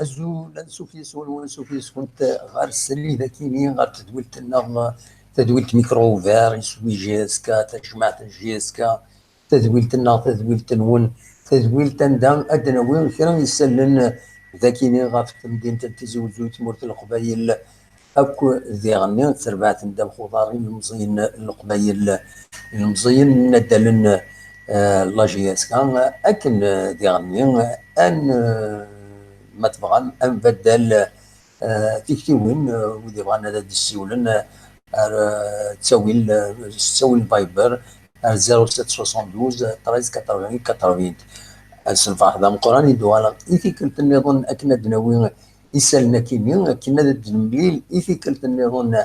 ازول نسوفيس ونسوفيس كنت غير السري ذاكيني غير تدويلتنا تدويلت ميكروفير يسوي جي اس كا تجمع جي اس كا تدويلتنا تدويلت نون تدويلت دا ادنا وين كرا يسلن ذاكيني غير في مدينه تيزوزو تمورت القبايل اكو ذي غني تربعت ندم خضاري المزين القبايل المزين ندلن لا جي اس كان اكن ذي غني ان ما تبغى ان بدل تكتيوين ودي بغانا هذا السيولن تساوي الفايبر 0772 13 80 80 الصنفاح هذا مقراني دوالا إذا كنت نظن أكنا دناوين يسالنا كيمين كنا دنبليل إذا كنت نظن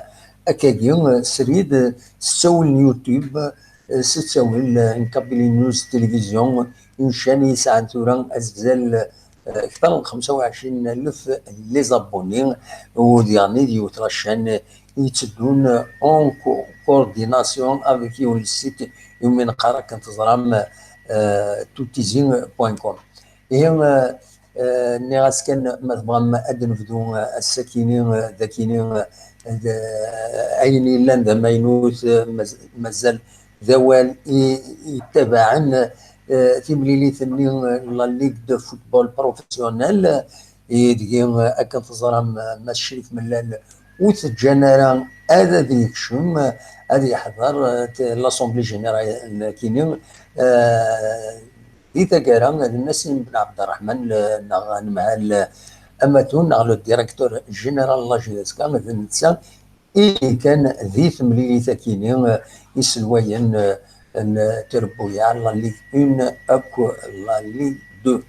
أكاديون سريد تساوي اليوتيوب تساوي نكابلي نيوز تلفزيون إنشاني ساعة توران أزال أكثر من 25,000 لي زابوني ودياني ديو ترشان يتدون اون كورديناسيون افيك يون السيت يومين قرا كنت زرام توتيزين بوان كوم هي نيغاس كان مثلا ادن فدو السكينين ذاكينين عيني لاند ماينوت مازال ذوال يتبعن تيمليلي ثني لا ليغ دو فوتبول بروفيسيونيل يدقي اكن تزرام ما الشريف ملال وتجنرا هذا ذيك شم هذا يحضر لاسومبلي جينيرال كينين إذا كان الناس بن عبد الرحمن مع أماتون على الديريكتور جينيرال لا جي اس كان النساء اللي كان ذي ثمليلي تاكينين يسلوين التربويا لا ليغ 1 اكو لا ليغ 2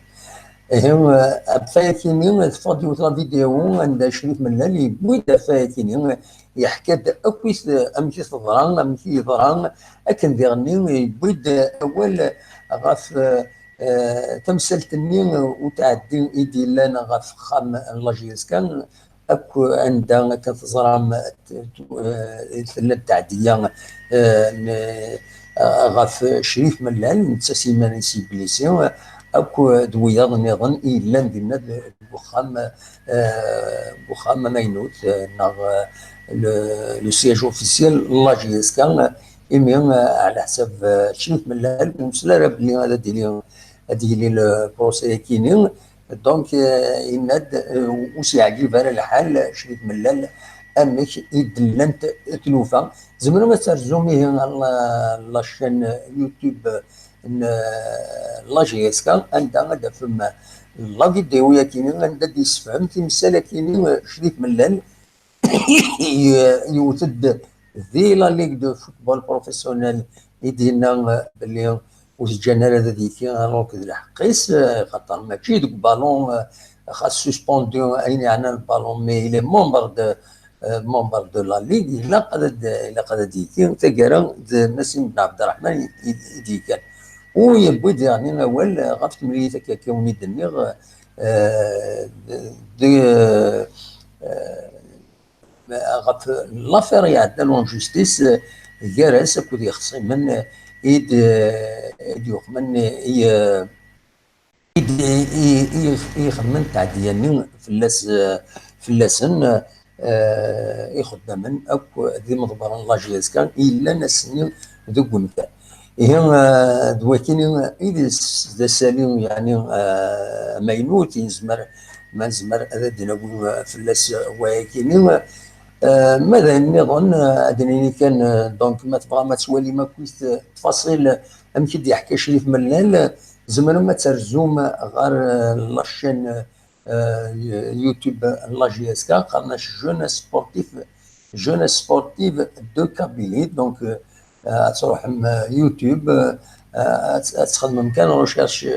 هم فايتيني تفضي وطلا فيديو عند شريف ملالي بويدا فايتيني يحكي اكويس امشي صدران امشي ضران اكن ديغني بويدا اول غاف تمثلتني وتعدي ايدي لنا غاف خام لاجيس كان اكو عندها كتزرام ثلاث تعديه غاف شريف ملال نتسيمان سيبليسيون اكو دوياض نظن الا ندينا بوخام بوخام ماينوت ناغ لو سياج اوفيسيال لا جي اس كان ايمي على حساب شريف ملال ومسلا بلي هذا ديلي البروسي كينين دونك يناد وسي عجيب على الحال شريف ملال امك يدلنت تلوفا زمرا ما ترجميه لا شان يوتيوب لا جي اس كان عندها فما لا فيديو ياكيني عندها يسفهم تمثال كيني شريف ملال يوتد ذي لا ليغ دو فوتبول بروفيسيونيل يدينا بلي وسجلنا هذا ديك روك الحقيس خاطر ماشي دوك بالون خاص سوسبوندو اين عنا البالون مي لي ممبر دو لا ليغ الا قد ديك تاكارا نسيم بن عبد الرحمن يديك ويبوي يعني اول غفت ملي كوني دنيغ دي غف لافير يعدنا لون جوستيس كارس كود يخصي من ايد يخمن يخمن تعدياني في اللسن يخدم من اكو ذي مضبر الله جيز كان الا نسني ذوك ونفع هي دواكيني اذا سالي يعني ماينوت يزمر ما زمر هذا دينا في اللس واكيني ماذا نظن ادني كان دونك ما تبغى ما تسوالي ما كويس تفاصيل امشي دي يحكي شريف ملال زمان ما ترزوم غير لاشين يوتيوب لا جي اس كا قالنا جون سبورتيف دو كابيلي دونك تروح يوتيوب تخدم كان ريشيرش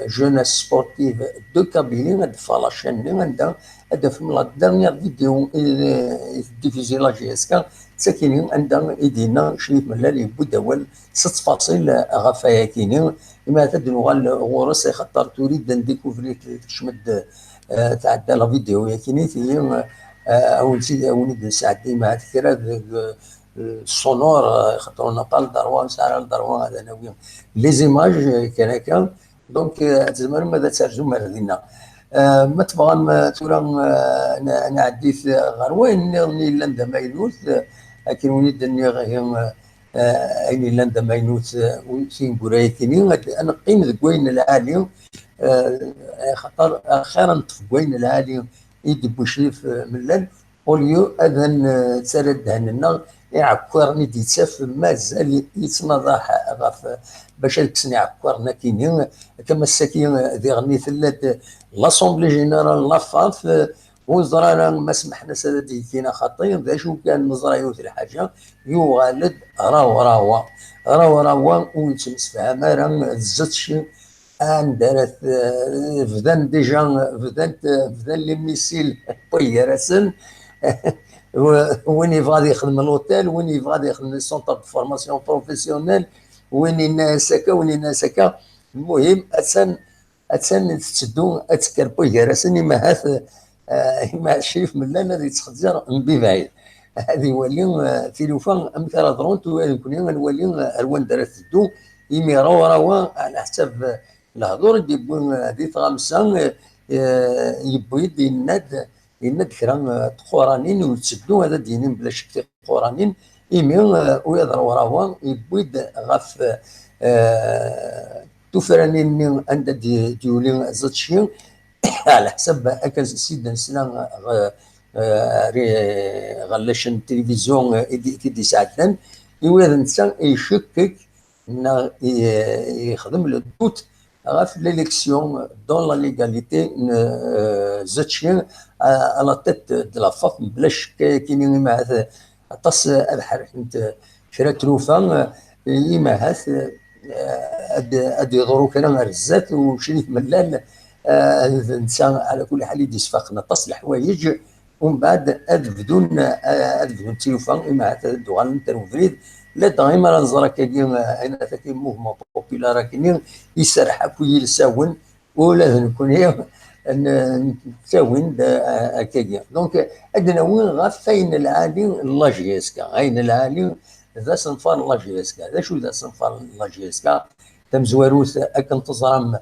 جون سبورتيف دو كابيلي غتدفع لاشين اللي عندها هذا في لا ديرنيير فيديو ديفيزي لا جي اس كا ساكنين عندها ايدينا شريف ملال يبدا اول ست تفاصيل غفايا كاينين لما تدنو غورس خاطر تريد نديكوفري تشمد تعدى لا فيديو يا كاينين هي اول شيء وليد ساعدني مع كثير السونور خاطر نقال دروان ساعه دروان هذا ناوي لي زيماج كان دونك زعما ماذا ترجم لنا ما تبغى تورا نعديت غير وين الا ندا ماينوت لكن وليد اني غير اين الا ندا ماينوت وشين بورايكيني انا قيم ذك وين العالي خاطر اخيرا نطف وين العالي يدي بوشريف ملال اوليو اذن تسرد هنا يعكرني ديتساف مازال يتنضح غاف باش كسني عكرنا كيني كما الساكين ذي غني ثلاث لاسومبلي جينيرال لافاف وزرانا ما سمحنا سادتي كينا خطير ذا شو كان نزرا يوث الحاجه يغالد راوا ويتمس فيها ما راه زدتش ان دارت فدان ديجا فدان لي ميسيل طيارسن وين يبغى يخدم الاوتيل وين يبغى يخدم لي سونتر دو فورماسيون بروفيسيونيل وين الناس هكا وين الناس هكا. المهم اتسن تسدو اتكربو يراسني ما هاث ما شريف من لنا اللي تخزر من بعيد هذه ولي تليفون امثال درونت ونكون نولي الوان درت تدو يمي روا على حساب الهضور يبون دي غامسان يبويد يند كرا قرانين وتسدو هذا دينين بلا شك قرانين يمي ويضروا روا يبويد غف توفرانين عند ديولين زاتشين على حسب اكاز سيدنا سنا غلاش التلفزيون كي ساعتين يواد نتا يشكك ان يخدم لو دوت غاف ليليكسيون دون لا ليغاليتي زاتشين على تيت دو لا فاك بلاش كاينين مع طاس الحرح انت شرات روفا يما هاث ادي ظروف انا رزات وشريف ملال الانسان على كل حال يدي سفاقنا تصل حوايج ومن بعد بدون التليفون مع دوغال نتروفريد لا دائما نزرا كاين انا تاكي موفمون بوبيلار كاين يسرح كوي يساون ولا نكون هي نساون كاين دونك عندنا وين غاف فين العالي لاجيسكا غاين العالي ذا صنفار لاجيسكا ذا شو ذا صنفار لاجيسكا تم زواروث اكن تزرم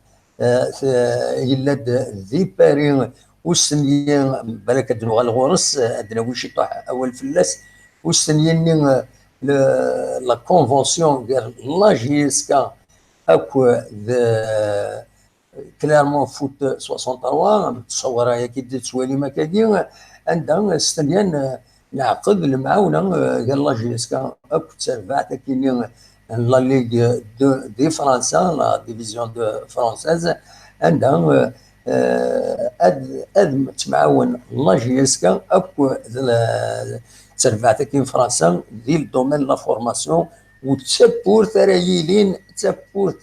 يلاد ذي بارين والسنيين بالك ادنو الغرس ادنا وش يطيح اول فلاس والسنيين لا كونفونسيون ديال لا جي اس كا اكو كلارمون فوت 63 تصور هي كي تسوالي ما كاين عندها السنيين نعقد المعاونه ديال لا جي اس كا اكو تسربعت كاينين لا ليغ دي فرنسا لا ديفيزيون دو فرونساز عندها اد تعاون لا جي اس كا اكو تسربعت كاين فرنسا ديال الدومين لا فورماسيون وتسبور ترايلين تسبور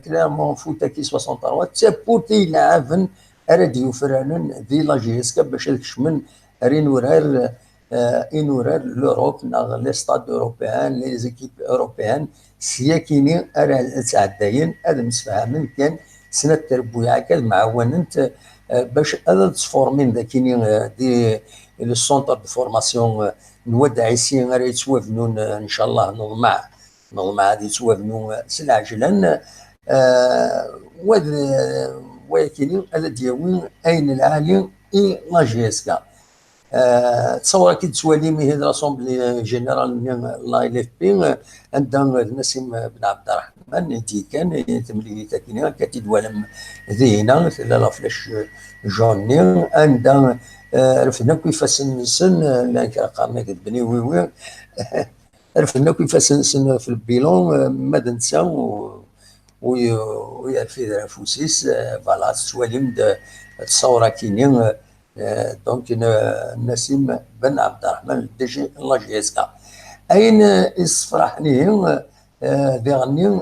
كلامون فوتا كي 63 تسبور تيلعبن راديو فرانن دي لا جي اس كا باش تكشمن رينورار انورار لوروب ناغ لي ستاد اوروبيان لي زيكيب اوروبيان سياكيني ارا تعداين هذا مسفهمن كان سنه تربويا كاد معاوننت باش هذا تفورمين ذاكيني دي لو سونتر دو فورماسيون نود عيسين راه يتوافنون ان شاء الله نظمع هذه يتوافنون سلعجلا ولكن هذا دياوين اين العالم اي لا جي اس كا تصور كي تسوالي مي هاد لاسومبلي جينيرال لا ال اف بي عندها نسيم بن عبد الرحمن انتي كان تملي تاكيني كاتيد ولم ذينا لا فلاش جوني عندها عرفنا كيفاش نسن لا قامنا كتبني وي عرفنا كيفاش نسن في البيلون ما ننسى ويعرف يدير فوسيس فوالا تسوالي تصور كاينين دونك نسيم بن عبد الرحمن ديجي لا جي اس كا اين يصفرحني ذي غني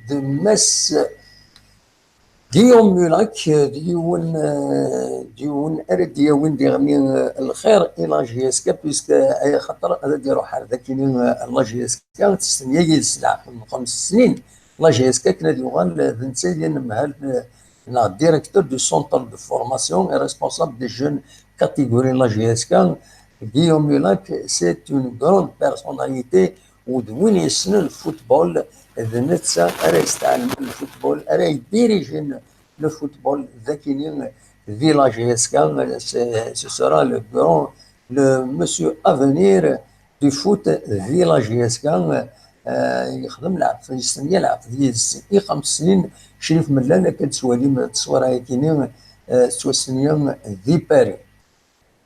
ذي مس ديوم ميلاك ديون ارد ديون دي غني الخير الى جي اس كا بيسك اي خطر هذا ديرو حال ذاك لا جي اس كا تستنى يسلع من 5 سنين لا جي اس كا كنا ديوغال ذنسالين مهال la directeur du centre de formation et responsable des jeunes catégorie la GSK. Guillaume Mulac, c'est une grande personnalité ودوين يسن الفوتبول ذنتسا راه يستعمل الفوتبول راه يديريجي le football, village ce sera le grand, le monsieur à venir du foot village يخدم لعب في السنيه لعب في 5 سنين شريف ملان كتسوالي تصويره كيني سوسنيا ذي باري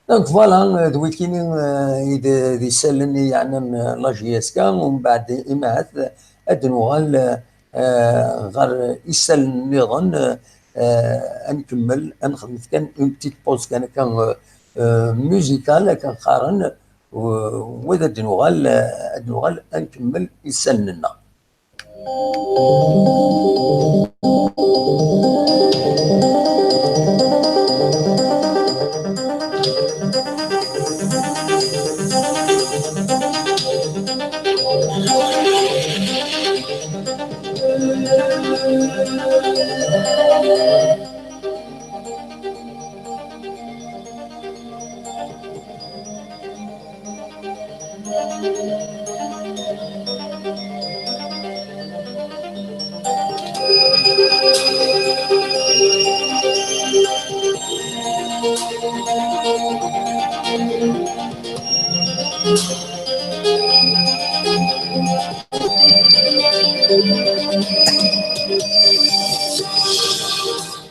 دونك فوالا دوي كيني دي سالني يعني لا جي اس كا ومن بعد إماهات ادنوغال غير يسال نظن نكمل نخدم كان اون بتيت بوز كان ميوزيكال كان قارن وإذا دنوغال نكمل يسال لنا.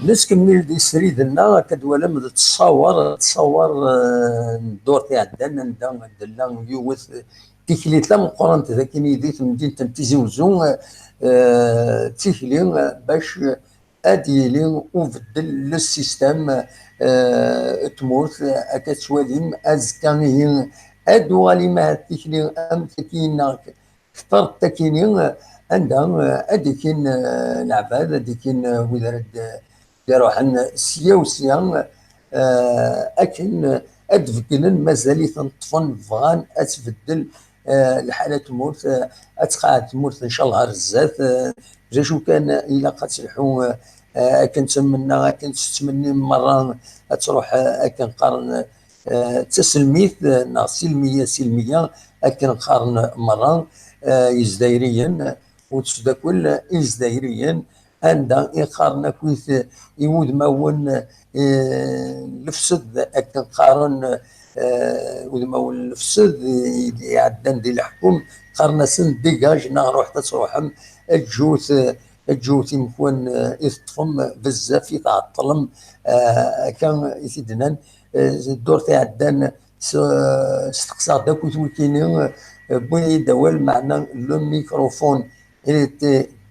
نسكمل دي سريد لنا كدولا من تصور الدور تاع عندنا ندلا يوث تيكليت لا مقارنة ذاكيني ديت مدينة تيزي وزون تيكلي باش اديلي وبدل السيستم تموت كتسواليم ازكاني ادوالي ما تيكلي ام تكينا كثر تكيني عندها اديكين العباد اديكين وزارة يروح عن سيا وسيا اكن ادفكلن مازال تنطفن فغان اتبدل الحاله تموت اتقاعد تموت ان شاء الله رزات جاشو كان الا قتلحو كنتمنى كنتمني مره تروح كنقارن تسلميت نا سلميه كنقارن مره يزدايريا وتشدكل ازدايريا عندها يقارن كويس يود ماون الفسد كنقارن ود ماون الفسد يعدن ديال الحكم قارنا سن ديجاج نروح تروحهم الجوث يمكن يطفم بزاف يتعطلم كان يسيدنا الدور تاع عدن استقصى داك وتولكيني بغي يداول معنا لو ميكروفون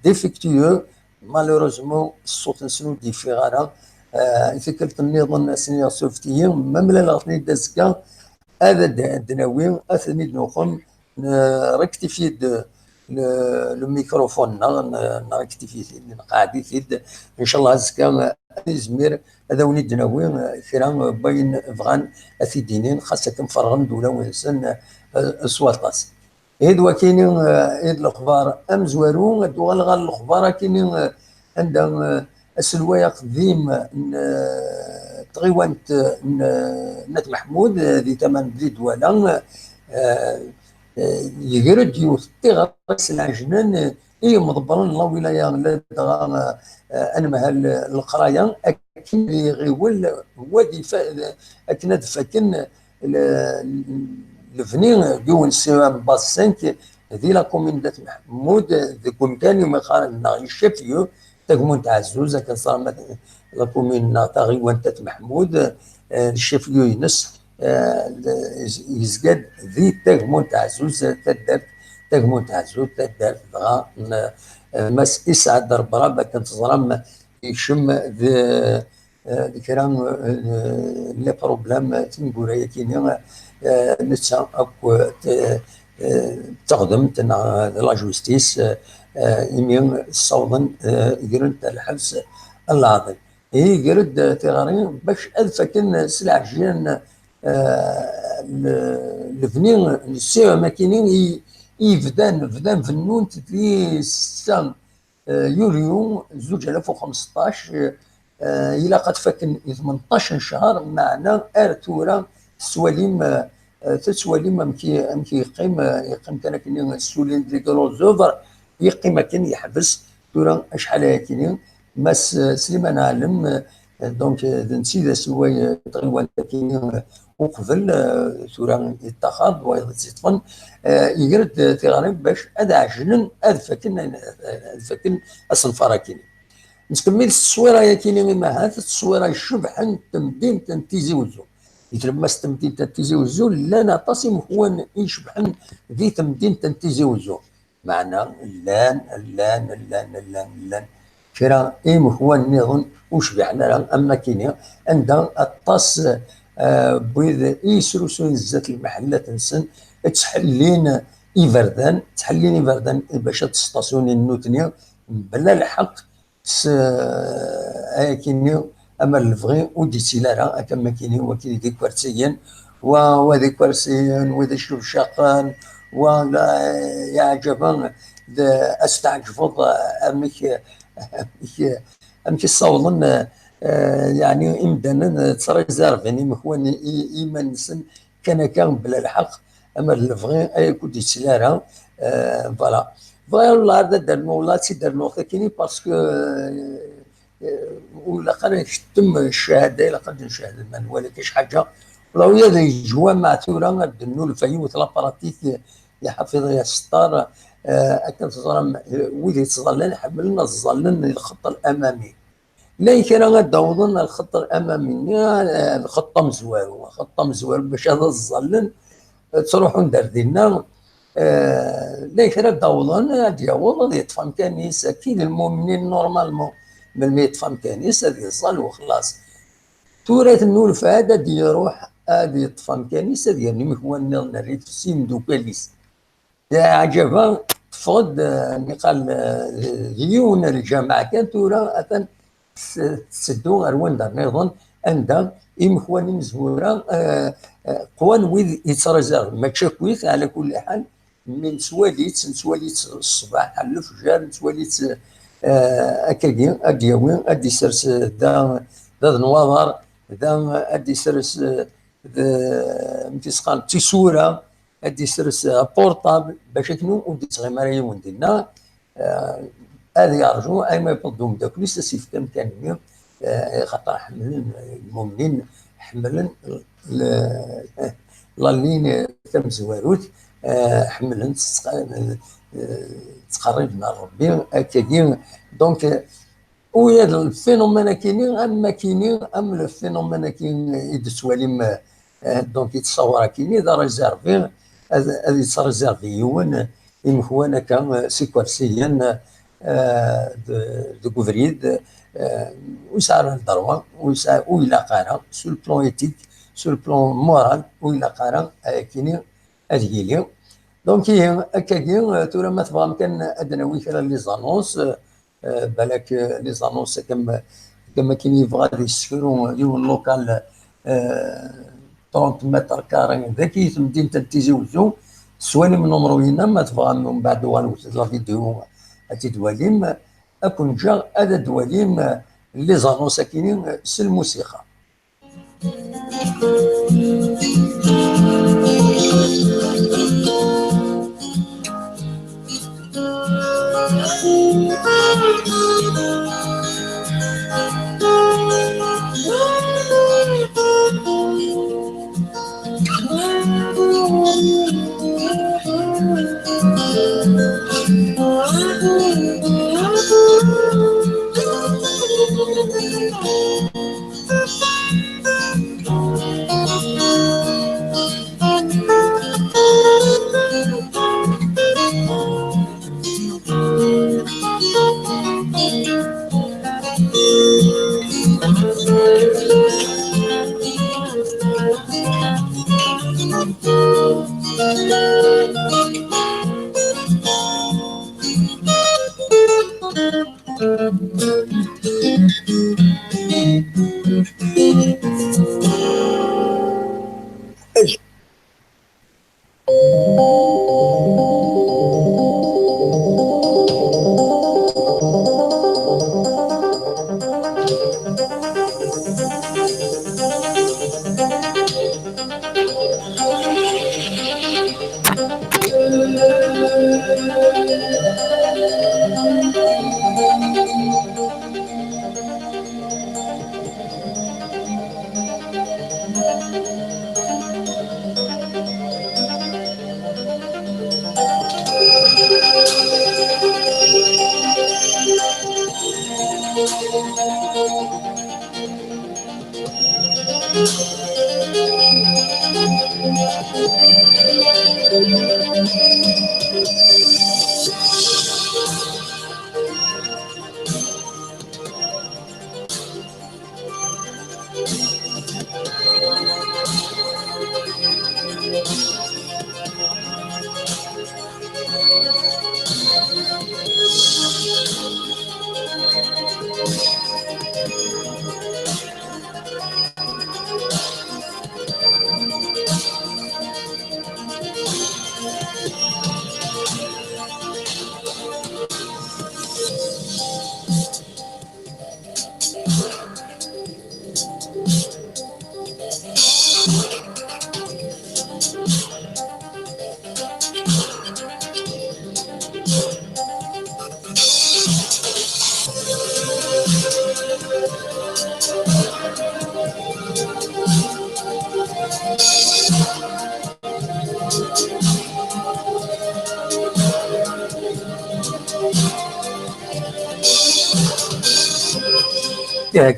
ديفيكتيو مالوروزمون الصوت نسنو ديفيغارا فكرة النظام سنيا سوفتيين مملا لاغني دازكا هذا دناوي اثني نقوم ركتيفي لو ميكروفون نركتيفي قاعدي فيد ان شاء الله زكا زمير هذا وليد دناوي كرا باين فغان اثيدينين خاصة فرغن دوله وانسان سوالطاس هيدوا كاينين هيد الاخبار امزوارو دوال غير الاخبار كاينين عندها السلوايا قديم تغيوانت نات محمود ذي ثمن ذي دوالا يقرد يوثي غرس العجنان اي مضبرن لا ولايه لا انا مهل القرايه اكيد غيول هو اكن فاكن الفنين ديون سيوان باس 5 ذي لا كومين دات محمود ذي كومكان يوم خارج الشفيو تاكمون تاع الزوز كان صار لا كومين تاغي وانت محمود الشفيو ينس يزقد ذي تاكمون تاع الزوز تدار تاكمون تاع الزوز تدار بغا ماس اسعد ربرا كانت تزرم يشم ذي كرام لي بروبلام تنقول كينيا نتسا اكو تخدم تنا لا جوستيس يمين صودا يقرن الحبس العاطل يقرد تغارين باش الفكن سلع جيان الفنين السيو ماكينين يفدان فنون في 6 يوليو 2015 الى قد فكن 18 شهر معنا ارتورا سواليم تسواليم امكي يقيم كان كاين السولين دي كروزوفر يقيم كان يحبس تورا شحال كاينين مس سليمان علم دونك نسيت سواي تغيوان كاينين وقبل ثورة يتخذ ويتطفن يقرد تغرب باش هذا عجلن هذا فكن الصنفره كاين نكمل التصويره يا كاينين ما هذا التصويره شبحا تمدين تنتيزي وزو يتلما تمدين تنتيزي وزو لا نعطاسي هو يشبحن ذي تمدين تنتيزي وزو معنا اللان كرا إيم هو النظام وشبعنا أما كينيا عندها الطاس بيض يسرسون زات المحلات نسن تحلين إيفردان باش تستاسيوني النوتنيا بلا الحق كينيا أما الفغي ودي سيلارا كما كينيا وكيني دي كوارتسيين وذي كوارتسيين وذي شوشاقان ولا يعجبان استعجبض أمك أمك الصوضن يعني إمدانا تصري زارف يعني مخوان إيمان نسن كان بلا الحق أما الفغي أي كنت يتسلارها فوالا فوالا هذا درنا ولا تيدرنا كيني باسكو ولا قد تم الشهاده الا قد نشاهد ما نوالكش حاجه ولو هذا يجوا مع ثوره دنو الفيوت لاباراتيك يا حفيظ يا ستار اكن تظلم ولي تظلن حملنا الظلن الخط الامامي لا كان غدوضن الخط الامامي الخط مزوار باش هذا الظلن تروحوا ندردينا لا كان داوضن دياوض يطفى كنيسه كاين المؤمنين نورمالمون من يطفى كنيسه هذه الظل وخلاص تورث النولف هذا دي يروح هذه يطفى كنيسه ديالني هو نريد سين دوكاليس يا عجبا تفض قال ديون الجامعه كانت تورا اثن تسدو غير وين دار نظن عندها إمخواني مزورة قوان ويد يترزر ما تشاكويت على كل حال من سواليت الصباح على الفجر سواليت أكادين أديوين أدي سرس دا نواظر دا أدي سرس متسقال تيسورة أدي سرس بورطابل باش كنو ودي تغيمار يوندينا هذا يرجو أي ما يبضهم داك ليس سيف كان خاطر حملن المؤمنين حملن لالين تم زواروت حملن تقربنا لربي اكادين دونك ويا الفينومين كاينين اما كاينين ام الفينومين كاين يدسواليم دونك يتصور كاينين اذا ريزيرفي هذه تريزيرفيون يمخوانا كان سيكوارسيا دو كوفريد ويسعر الدروة وإلى قارة سو البلون إيتيك سو البلون مورال وإلى قارة كاينين هذه دونك هكاكي تورا ما تبغى كان أدنى ويكرا لي زانونس بالك لي زانونس كما كاين يبغى يسكروا يون لوكال 30 متر كاري ذاك في مدينة تيزي وزو سواني من نمروينا ما تبغى من بعد وانوس لا فيديو هاتي دواليم أكون جا هذا دواليم لي زانونس كاينين سي الموسيقى.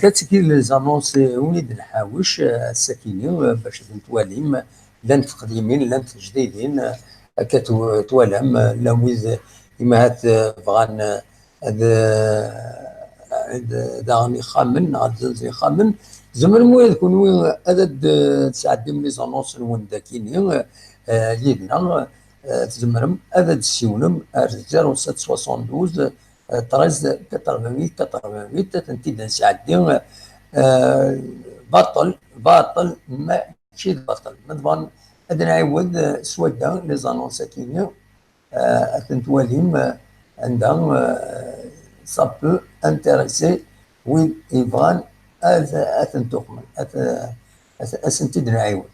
كتكي لي زانونس وليد الحاوش الساكنين باش نتواليم لان تقديمين لان تجديدين كتوالم لويز إما هات بغان هذا غني خامن غاد زنزي خامن زمر مويد يكون وين هذا تسعدي من لي زانونس وين داكيني ليدنا تزمرم هذا تسيونم 0772 13 88 88 تنتيد نسعدي بطل بطل ماشي بطل نضمن هذا نعاود سودا لي زانونس كينيا تنتواليم عندها ça peut intéresser وين يبغان أثنتوخمن أثنتيد نعاود.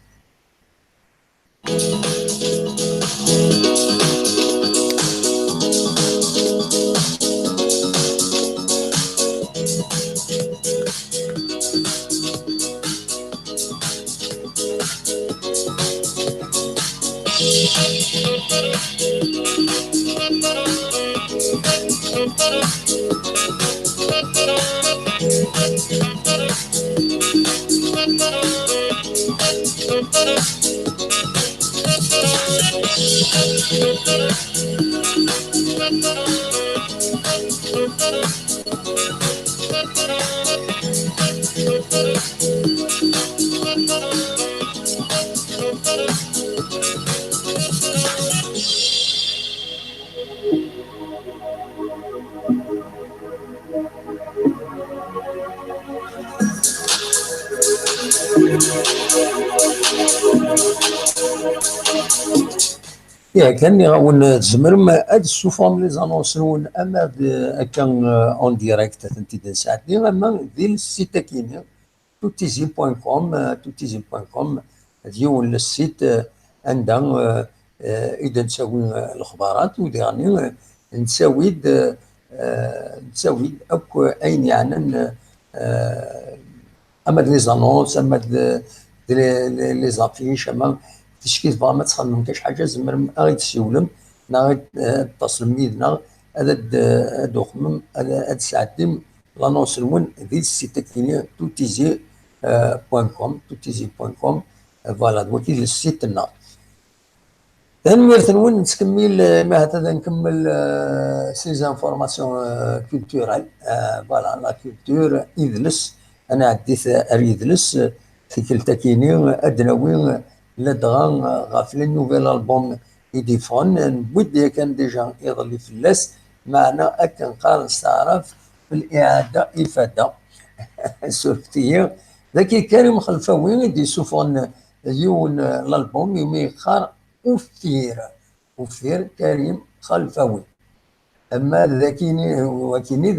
كان غون تزمرم هاد السوفون لي زانونس نون اما كان اون ديريكت تنتيد نساعدني اما ديال السيت كاين توتيزي بوان كوم توتيزي بوان كوم ديال السيت عندها اذا نساوي الاخبارات وديرني نساويد نساويد اكو اين يعني اما لي زانونس اما لي زافيش اما تشكيل بغا ما تخمم كاش حاجه زمر غير تسولم غير تتصل ميدنا هذا دوخمم هذا ساعتين لانونس نون ديال السيت كاين توتيزي بوان كوم توتيزي بوان كوم فوالا دوكي السيت تاعنا تنوير نون نتكمل ما هذا نكمل سي زانفورماسيون كولتورال فوالا لا كولتور يدلس انا عديت يدلس في كلتا كيني ادناوي لدغا غافل النوفيل البوم يديفون بودي كان ديجا يظلي في اللاس معنا اكن قال نستعرف في الاعاده افاده سورتيه ذاك كريم خلفاوي يدي سوفون يون الالبوم يومي خار أفير كريم خلفاوي اما ذاكيني وكيني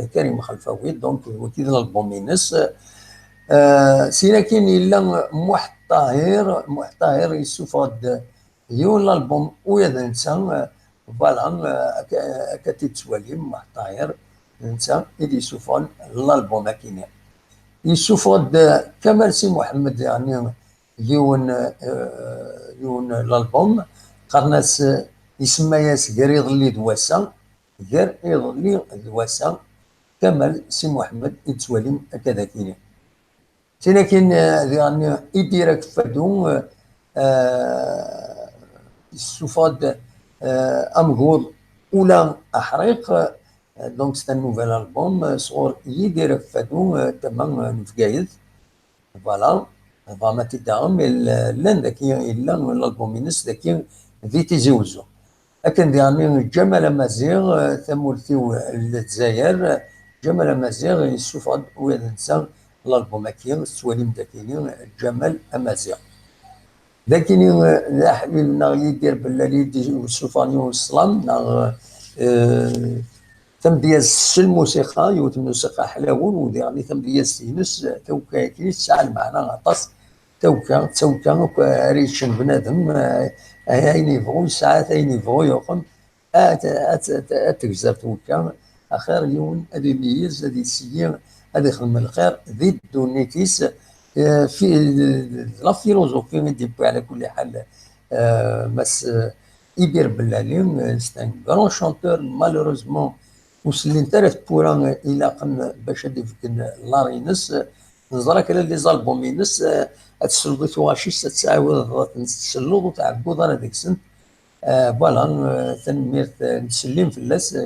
كريم خلفاوي دونك وكيد الالبوم ينس سينا كاين الا محتهر يسوفاد يون الالبوم ويا نسا فوالا كتتسوالي محتهر نسا اللي يسوفون الالبوم كاين يسوفاد كمال سي محمد يعني يون الالبوم قرناس يسمى ياس غير يظلي دواسا غير يظلي دواسا كمال سي محمد يتوالم هكذا كاين. لكن يعني يديرك فدو السفاد امغور ولا احريق. دونك سي نوفيل البوم صغور يدير فادو تمام نفقايد. فوالا فما تدعم لان ذاك الا الالبوم ينس ذاك في تيزيوزو. لكن يعني جمال مزيغ ثمولتيو الجزائر جمال مزيغ يسوفاد وينسى الالبوم كي سواليم داكيني جمال امازيغ. لكن لا حبيبنا يدير باللي يدي السوفاني والسلام تم ديال الموسيقى يوت الموسيقى حلاول وديعني تم ديال سينس توكا كي ساعة المعنى غطاس توكا ريتشن بنادم اين يبغوا ساعات اين يبغوا يقوم تكزر توكا اخر يوم هذا ميز هذا السيين هذا يخدم الخير ذي دونيتيس في لا فيلوزوفي ديبو على كل حال. بس يدير بلالين سي ان كرون شونتور مالوروزمون وصل انتريس بورا الى قن باش هادي لارينس نزرا كلا لي زالبوم ينس تسلطي تواشيش تسعاود تسلط وتعبود انا ديك السنت. فوالا تنميرت نسلم في الناس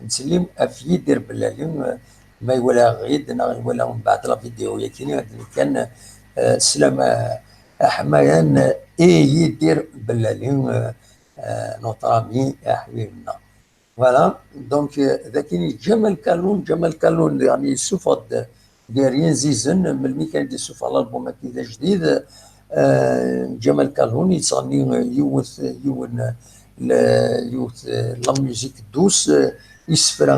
نسلم في يدير بلالين ما يولى غيد ولا من بعد لا فيديو ياكيني كان سلامة حمايان يدير بلالين نوطرامي يا حبيبنا. فوالا دونك ذاك جمال كالون جمال كالون يعني سوفد دايرين زيزن من اللي كان يدي سوف على الالبوم كذا جديد. جمال كالون يتغني يون يوث لا ميوزيك دوس يسفر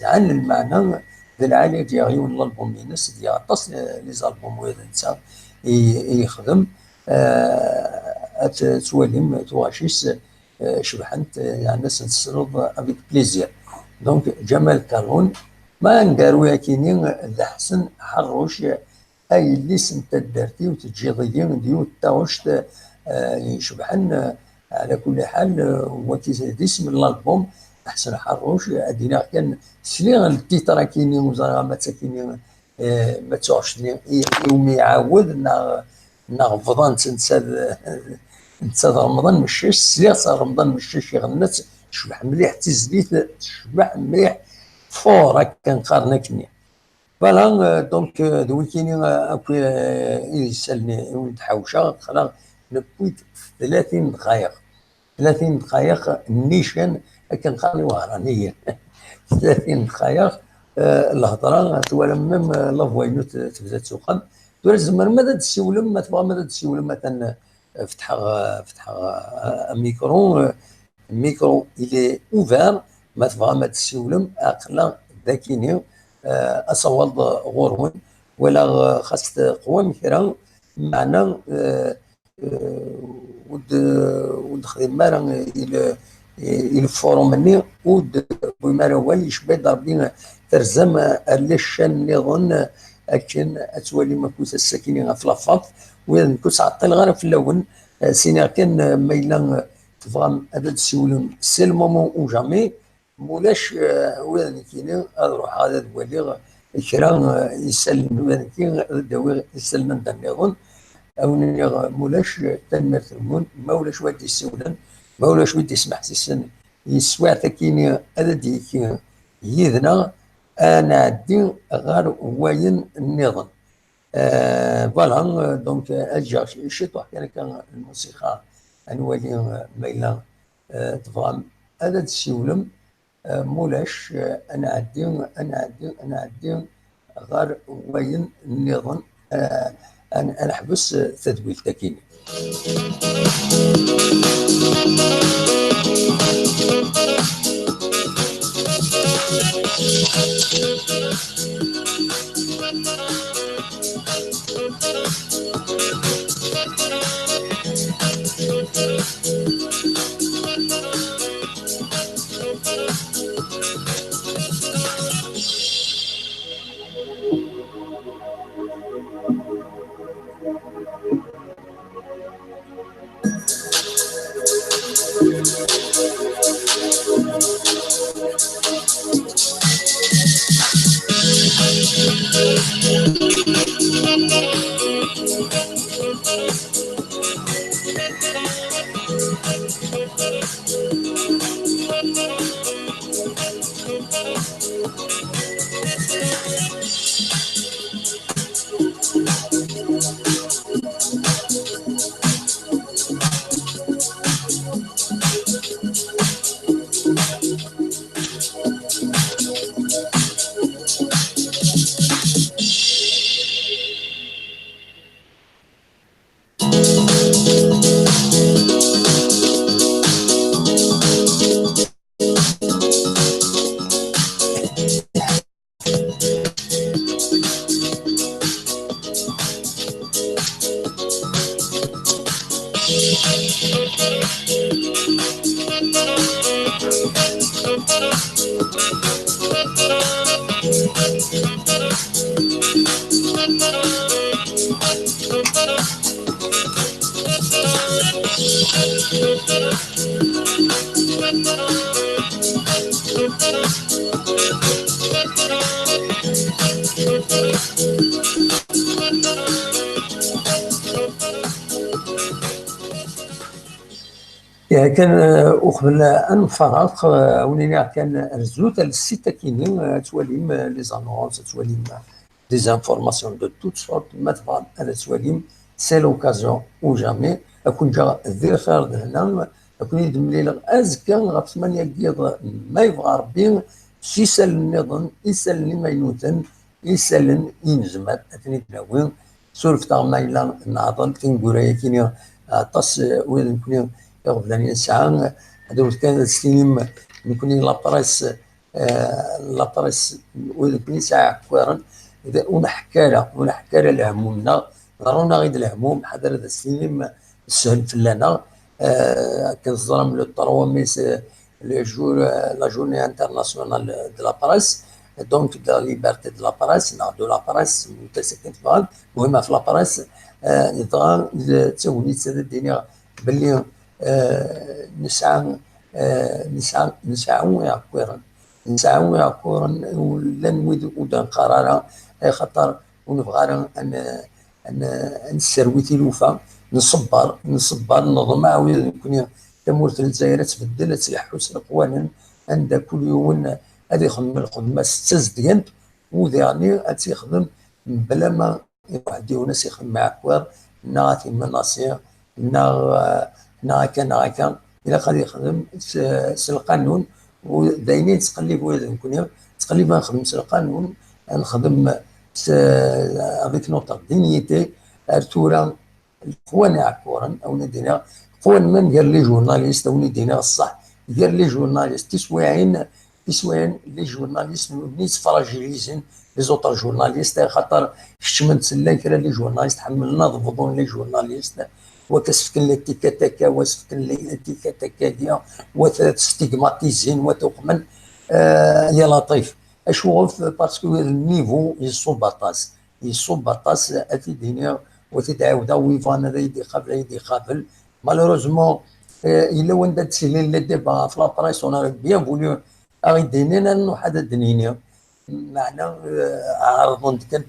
عن المعنى ذا العالي ديال يون الالبوم ينس ديال عطاس لي زالبوم وهذا نتا يخدم تواليم تواشيس شبحنت يعني نسنسلوب افيك بليزير. دونك جمال كالون ما نقارو ياكيني ذا حسن حروش اي اللي سنت درتي وتجيضي ديو تاوشت يشبحن. على كل حال وكي اسم الالبوم حسن حروش ادينا كان سلي التيترا كيني وزرا ما تاكيني ما تعرفش يومي يعاود فضان تنسى رمضان مشيش سليس رمضان مشيش يغنت تشبح مليح تزبيت تشبح مليح فور هكا نقارنا كني. فوالا دونك دويكيني اكو يسالني ولد حوشه خلاص نبويت 30 دقائق 30 دقائق نيشان هكا نخليوها راني 30 دقائق الهضره توالى ميم لافوينوت تبدا تسوقن توالى زمر ماذا تسولم ما تبغى ماذا تسولم مثلا فتح ميكرو إلي أوفير ما تبغى ما تسولم أقلا ذاكيني أصوات غورون ولا خاص قوام كرا معنا ود خدمة إلى الفورم مني ود بمارا والي شبه ضربين ترزم اللشان نظن أكن أتولي ما كنت الساكنين في لافاط وين كنت عطل غير في اللون سينا كان ميلا تفهم هذا تسولون سي المومون او جامي مولاش وين كاين اروح هذا الولي كرا يسلم وين كاين داوي يسلم النظام او مولاش تنمر المون ما ولاش واد يسولن ما ولاش ودي يسمح سيسن يسوع تكيني هذا ديك يذنا انا عدي غير وين النظام. فوالا دونك اجا شي طوح كان الموسيقى انوالي ميلا تفهم هذا تسولم مولاش انا عدي غير وين النظام. انا حبس تدويل تكيني. يعني كان وقبل ان نفرق ولينا كان رزوت السيتا كاينين تواليم لي زانونس تواليم دي زانفورماسيون دو توت سورت ما تبغى انا تواليم سي لوكازيون او جامي اكون جا ذي خير هنا اكون يدم لي ازكى غف 8 كيض ما يبغى ربي يسال النظام يسال ما ينوتن يسال ينجمات اثني تناوين سولف تاع ما الا نعضل كنقول كاين طاس وين نكون يغفلاني ساعة هذول كان السينما نكون لابريس لابريس وين ساعة كوارن ونحكى له الهمومنا ضرونا غير الهموم حضر هذا السينما السهل فلانا كنظلم لو 3 ميس لو جور لا جورني انترناسيونال دو لا بريس دونك دا ليبرتي دو لا بريس دو لا بريس متسكن في المهم في لا بريس يطغى تسولي تسد الدنيا باللي نسعى نسعى يعكورن ولن ودان قرارا خاطر ونبغى ان نسروي تلوفا نصبر نظم يكون تمورت الجزائر تبدل تحوس القوانين عند كل يوم هذه يخدم الخدمه 6 ديال وذاني تيخدم بلا ما واحد ناس يخدم مع كوار ناتي مناصير هكا الى غادي يخدم القانون ودايمين تقلب نخدم القانون نخدم افيك نوتر دينيتي ارتورا القوان عكورا او ندينا قوان من ديال لي جورناليست او ندينا الصح ديال لي جورناليست تسواعين لي جورناليست نيت فراجيليزين لي زوتر جورناليست خاطر شمنت سلا كرا لي جورناليست حملنا ضبطون لي جورناليست وكسفكن لتيكاتاكا وسفكن لتيكاتاكا وتستيغماتيزين وتقمن يا لطيف اشوف باسكو النيفو يصوب باطاس اتيدينيا وتتعاود ويفان هذا يدي قابل مالوروزمون الا وين تسيلين لي ديبا في لابريس اون بيان فوليو اغيدينينا نوحد الدنيا معنا عرضون كان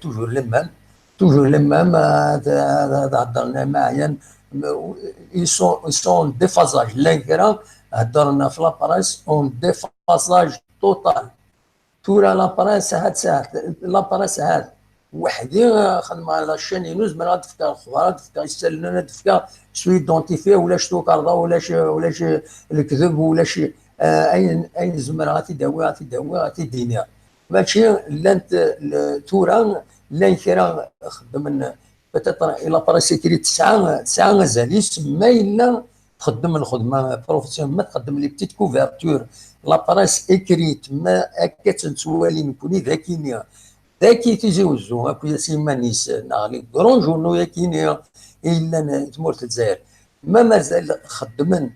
توجور لمام هضرنا معايا يسون ديفازاج لانكرا هضرنا في لابريس اون ديفازاج توتال تورا لابريس هاد وحدي خدمه على الشين نوز من غتفكر الاخبار تفكر يسالنا تفكر شويه دونتيفي ولا شتو كاردا ولا شي الكذب ولا شي اين زمر غتداوي غتدينا ماشي لانت تورا لان كرا خدم بتطرا الى باراسيكري 9 غزاليس ما الا تخدم الخدمه بروفيسيونيل ما تقدم لي بتيت كوفرتور لاباراس اكريت ما هكا تنسوالي نكوني ذاكي تيجي وزو هاكو سيمانيس ناغلي كرون جورنو ياكينيا الا تمورت الجزائر ما مازال خدمن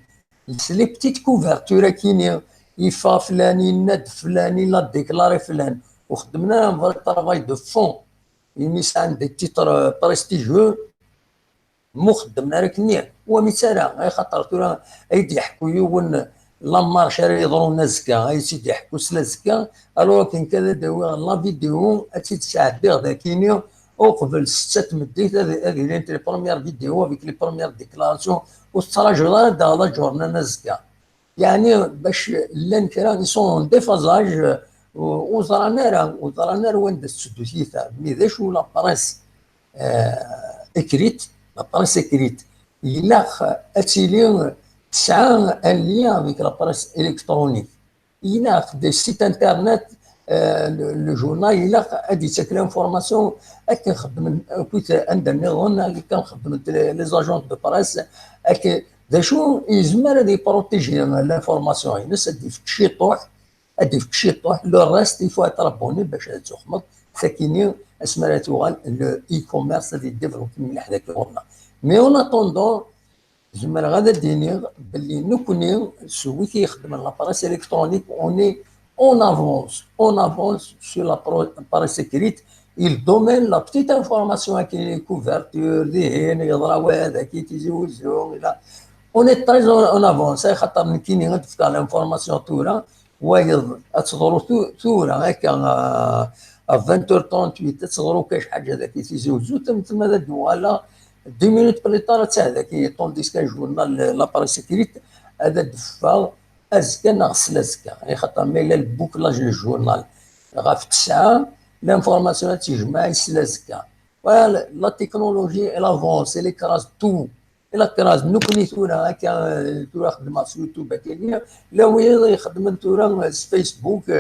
لي بتيت كوفرتور كينيا يفا فلاني ند فلاني لا ديكلاري فلان وخدمنا ان طرافاي دو فون يميس عند دي تيتر بريستيجيو مخدمنا راك نير ومثال غير خاطر ترى ايدي يحكوا يون لامار شاري يضروا نزكا اي سيدي يحكوا سلازكا الو كان كذا داوي لا فيديو تساعد بها ذاكينيا وقبل 6 مديت هذه لي بروميير فيديو افيك لي بروميير ديكلاراسيون والتراجع دا جورنا نزكا يعني باش لان كرا سون ديفازاج وزرانا وين تسدو ثيثا مي ذا شو لا بريس اكريت، لا بريس اكريت إلا اتيلي تسعى ان ليان افيك لا بريس الكترونيك، إلا دي سيت انترنت لو جورنال إلا ادي تاك لانفورماسيون اكي نخدم كنت عند النظام اللي كنخدم لي زاجون دو بريس اكي ذا شو يزمر هذا يبروتيجي لانفورماسيون ينس ادي في شي طوح، ادي في شي طوح لو ريست يفوا تربوني باش تخمض ثاني اسمها توغال الاي كوميرس اللي ديفلوب من حداك الغرنا. مي اون اتوندون زعما غادا ديني باللي نكوني سوي كيخدم لاباريس الكترونيك اوني اون افونس سو لاباريس اكريت il donne la petite information qui est couverture دهين يضرب هذا كي تيزوجو الى اون اي تري اون افونس خاطر كاينين غتفتح لانفورماسيون تورا وايض تصدروا تورا هكا 20h38 تصدروا كاش حاجه هذاك تيزوجو تما دولا 2 مينوت بليطار تاع هذاك طونديس كان جورنال لاباري سيكريت هذا دفا ازكى نغسل ازكى يعني خاطر ميلا البوكلاج للجورنال غا في 9 لانفورماسيون تيجمع يسلا ازكى. لا تكنولوجي الافونس اللي كراز تو الى كراز نكوني تورا هكا تورا خدمه في يوتيوب هكا لا هو يخدم تورا فيسبوك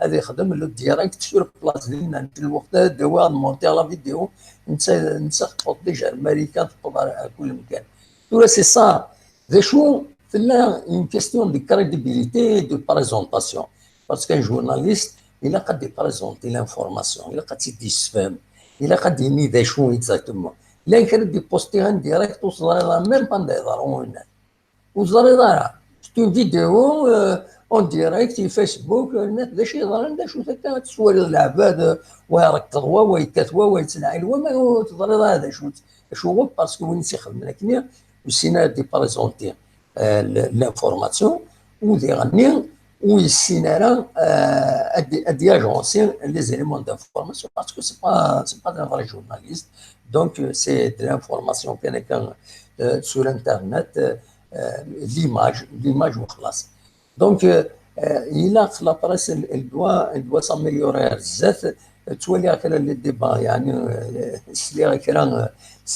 هذا يخدم له ديريكت سور بلاص لينا الوقت دوا مونتي لا فيديو نسخط ديجا الامريكان تقدر على كل مكان تورا سي صا ذا شو فلا اون كيستيون دو كريديبيليتي دو بريزونطاسيون باسكو ان جورناليست الى قد يبريزونتي لانفورماسيون الى قد يتفهم الى قد يني ذا شو اكزاكتومون لا يمكن دي بوستي ان ديريكت وصل ميم با نديرون وصل ستون فيديو اون ديريكت في فيسبوك الناس ذا شي يظهر ذا شو ثكا تصور العباد ويركض ويكتوا ويتنعل وما تظهر هذا شو هو باسكو وين تيخدم لكن وسينا دي بريزونتي لانفورماسيون ودي غني ويسينا ادي اجونسي لي زيليمون دانفورماسيون باسكو سي با دان فري جورناليست دونك سي دي لانفورماسيون كان سور انترنت ليماج وخلاص. دونك الى لا بريس الدوا ساميليوري بزاف تولي هكا لي ديبا يعني سلي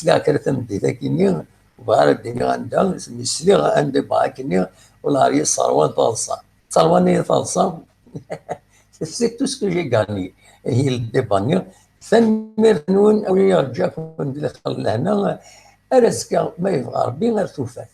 هكا تمدي ذاكيني وبغا الدنيا عندها سلي ان ديبا هكني ولا هي صروان طالصه صرواني طالصه سي تو سكو جي غاني هي الديبا ثاني نون او يرجعكم ندخل لهنا رزقا ما يبغى ربي غير توفاك